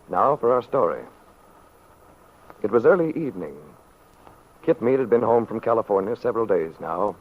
Now for our story. It was early evening. Kitt Meade had been home from California several days now.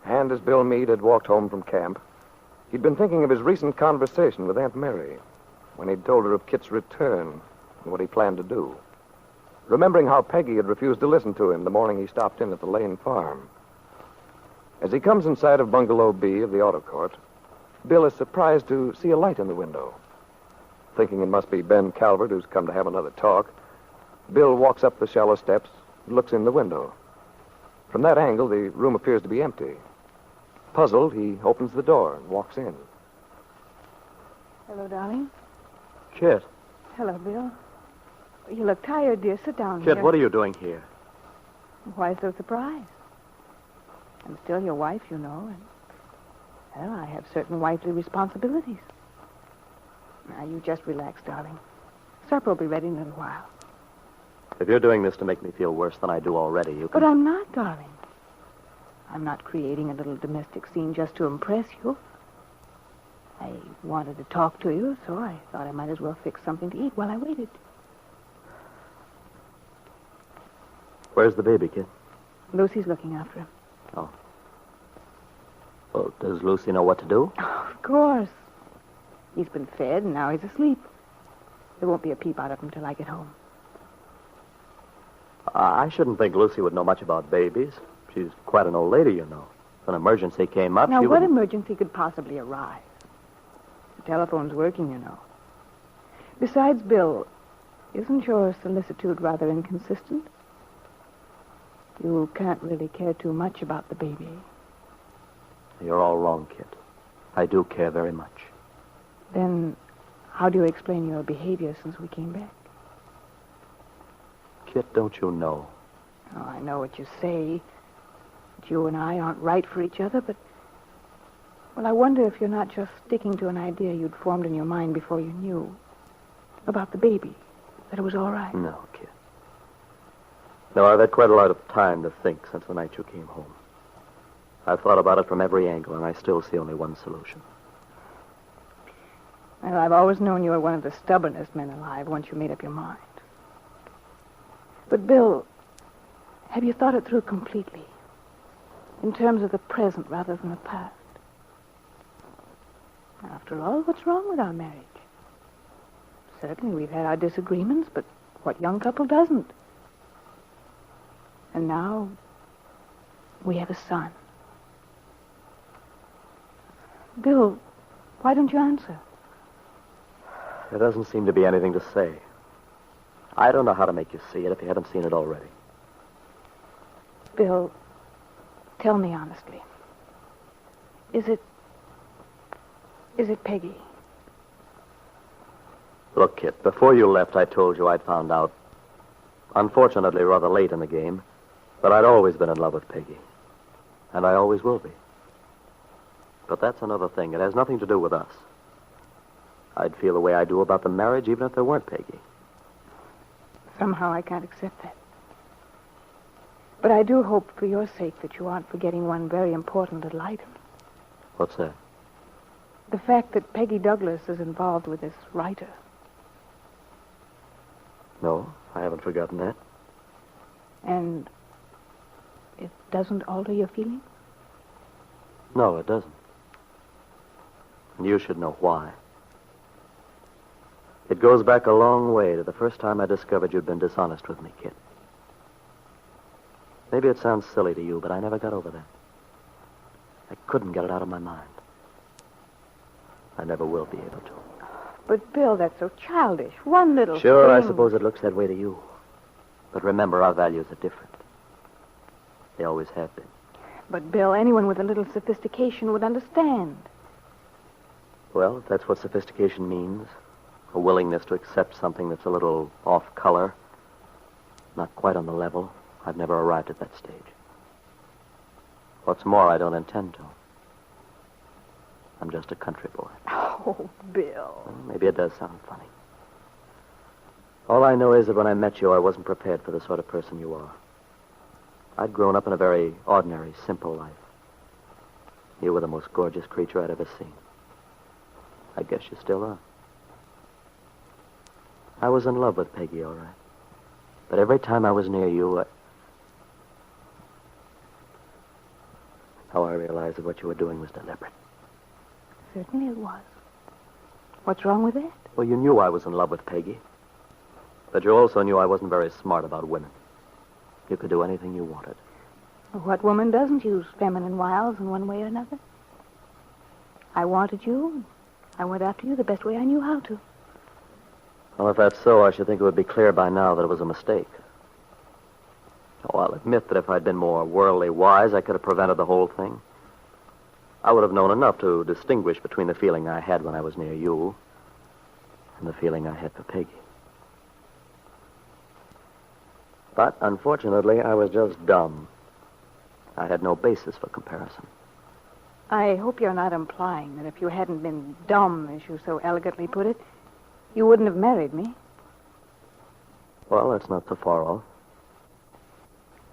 And as Bill Meade had walked home from camp, he'd been thinking of his recent conversation with Aunt Mary when he'd told her of Kitt's return and what he planned to do. Remembering how Peggy had refused to listen to him the morning he stopped in at the Lane farm. As he comes in sight of Bungalow B of the auto court, Bill is surprised to see a light in the window. Thinking it must be Ben Calvert who's come to have another talk, Bill walks up the shallow steps and looks in the window. From that angle, the room appears to be empty. Puzzled, he opens the door and walks in. Hello, darling. Kitt. Hello, Bill. You look tired, dear. Sit down Kitt, here. what are you doing here? Why so surprised? I'm still your wife, you know, and, well, I have certain wifely responsibilities. Now, you just relax, darling. Supper will be ready in a little while. If you're doing this to make me feel worse than I do already, you can... But I'm not, darling. I'm not creating a little domestic scene just to impress you. I wanted to talk to you, so I thought I might as well fix something to eat while I waited. Where's the baby, Kitt? Lucy's looking after him. Oh. Well, does Lucy know what to do? Oh, of course. He's been fed, and now he's asleep. There won't be a peep out of him till I get home. I shouldn't think Lucy would know much about babies. She's quite an old lady, you know. If an emergency came up, now, she what would... emergency could possibly arise? The telephone's working, you know. Besides, Bill, isn't your solicitude rather inconsistent? You can't really care too much about the baby. You're all wrong, Kitt. I do care very much. Then how do you explain your behavior since we came back? Kitt, don't you know? Oh, I know what you say. That you and I aren't right for each other, but... Well, I wonder if you're not just sticking to an idea you'd formed in your mind before you knew. About the baby. That it was all right. No, Kitt. No, I've had quite a lot of time to think since the night you came home. I've thought about it from every angle, and I still see only one solution. Well, I've always known you were one of the stubbornest men alive once you made up your mind. But, Bill, have you thought it through completely? In terms of the present rather than the past? After all, what's wrong with our marriage? Certainly, we've had our disagreements, but what young couple doesn't? And now, we have a son. Bill, why don't you answer? There doesn't seem to be anything to say. I don't know how to make you see it if you haven't seen it already. Bill, tell me honestly. Is it Peggy? Look, Kitt, before you left, I told you I'd found out, unfortunately rather late in the game, that I'd always been in love with Peggy. And I always will be. But that's another thing. It has nothing to do with us. I'd feel the way I do about the marriage even if there weren't Peggy. Somehow I can't accept that. But I do hope for your sake that you aren't forgetting one very important little item. What's that? The fact that Peggy Douglas is involved with this writer. No, I haven't forgotten that. And it doesn't alter your feelings? No, it doesn't. And you should know why. It goes back a long way to the first time I discovered you'd been dishonest with me, Kitt. Maybe it sounds silly to you, but I never got over that. I couldn't get it out of my mind. I never will be able to. But, Bill, that's so childish. One little Sure, I thing. suppose it looks that way to you. But remember, our values are different. They always have been. But, Bill, anyone with a little sophistication would understand. Well, if that's what sophistication means, a willingness to accept something that's a little off color, not quite on the level, I've never arrived at that stage. What's more, I don't intend to. I'm just a country boy. Oh, Bill. Well, maybe it does sound funny. All I know is that when I met you, I wasn't prepared for the sort of person you are. I'd grown up in a very ordinary, simple life. You were the most gorgeous creature I'd ever seen. I guess you still are. I was in love with Peggy, all right. But every time I was near you, how I realized that what you were doing was deliberate. Certainly it was. What's wrong with that? Well, you knew I was in love with Peggy. But you also knew I wasn't very smart about women. You could do anything you wanted. What woman doesn't use feminine wiles in one way or another? I wanted you. I went after you the best way I knew how to. Well, if that's so, I should think it would be clear by now that it was a mistake. Oh, I'll admit that if I'd been more worldly wise, I could have prevented the whole thing. I would have known enough to distinguish between the feeling I had when I was near you and the feeling I had for Peggy. But, unfortunately, I was just dumb. I had no basis for comparison. I hope you're not implying that if you hadn't been dumb, as you so elegantly put it, you wouldn't have married me. Well, that's not so far off.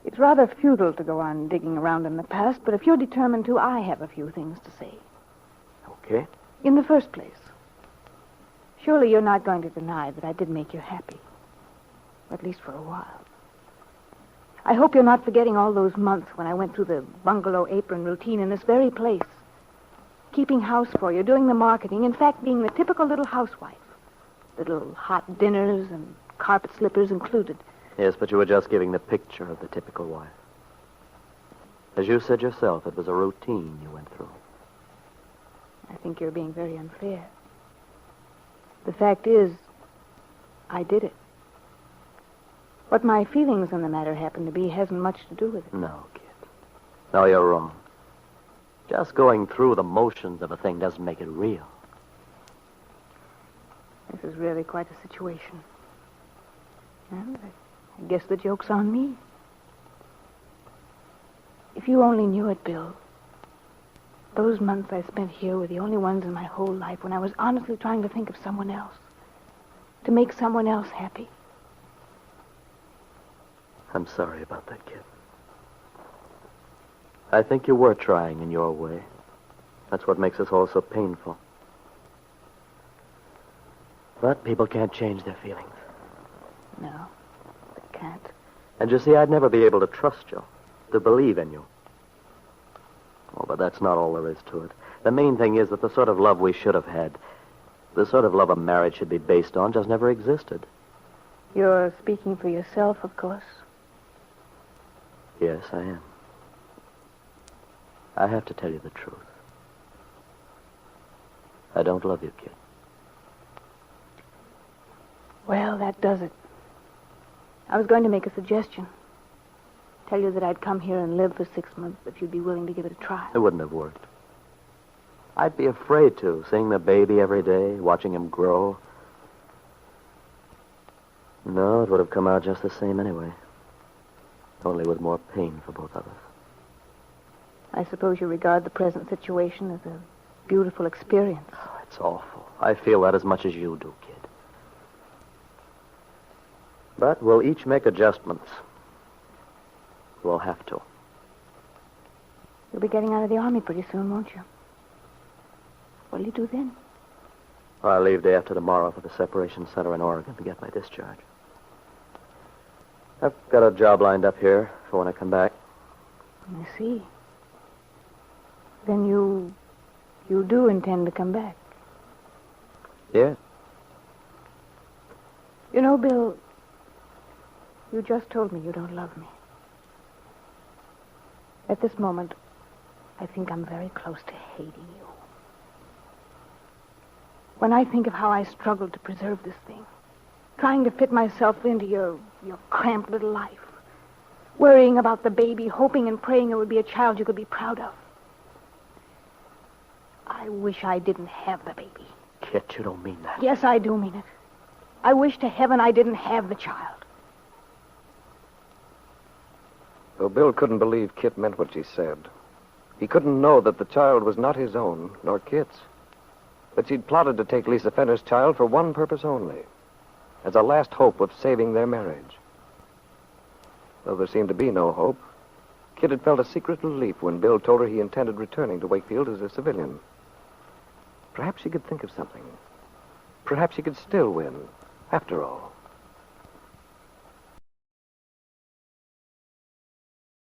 It's rather futile to go on digging around in the past, but if you're determined to, I have a few things to say. Okay. In the first place, surely you're not going to deny that I did make you happy. At least for a while. I hope you're not forgetting all those months when I went through the bungalow apron routine in this very place. Keeping house for you, doing the marketing, in fact, being the typical little housewife. Little hot dinners and carpet slippers included. Yes, but you were just giving the picture of the typical wife. As you said yourself, it was a routine you went through. I think you're being very unfair. The fact is, I did it. What my feelings in the matter happen to be hasn't much to do with it. No, Kitt. No, you're wrong. Just going through the motions of a thing doesn't make it real. This is really quite a situation. Well, I guess the joke's on me. If you only knew it, Bill. Those months I spent here were the only ones in my whole life when I was honestly trying to think of someone else. To make someone else happy. I'm sorry about that, Kitt. I think you were trying in your way. That's what makes us all so painful. But people can't change their feelings. No, they can't. And you see, I'd never be able to trust you, to believe in you. Oh, but that's not all there is to it. The main thing is that the sort of love we should have had, the sort of love a marriage should be based on, just never existed. You're speaking for yourself, of course. Yes, I am. I have to tell you the truth. I don't love you, Kitt. Well, that does it. I was going to make a suggestion. Tell you that I'd come here and live for 6 months if you'd be willing to give it a try. It wouldn't have worked. I'd be afraid to, seeing the baby every day, watching him grow. No, it would have come out just the same anyway. Only with more pain for both of us. I suppose you regard the present situation as a beautiful experience. Oh, it's awful. I feel that as much as you do, Kitt. But we'll each make adjustments. We'll have to. You'll be getting out of the army pretty soon, won't you? What'll you do then? I'll leave day after tomorrow for the separation center in Oregon to get my discharge. I've got a job lined up here for when I come back. I see. Then you do intend to come back? Yeah. You know, Bill, you just told me you don't love me. At this moment, I think I'm very close to hating you. When I think of how I struggled to preserve this thing, trying to fit myself into your cramped little life, worrying about the baby, hoping and praying it would be a child you could be proud of. I wish I didn't have the baby. Kitt, you don't mean that. Yes, I do mean it. I wish to heaven I didn't have the child. Though Bill couldn't believe Kitt meant what she said. He couldn't know that the child was not his own, nor Kitt's. That she'd plotted to take Lisa Fenner's child for one purpose only, as a last hope of saving their marriage. Though there seemed to be no hope, Kitt had felt a secret relief when Bill told her he intended returning to Wakefield as a civilian. Perhaps she could think of something. Perhaps she could still win After all,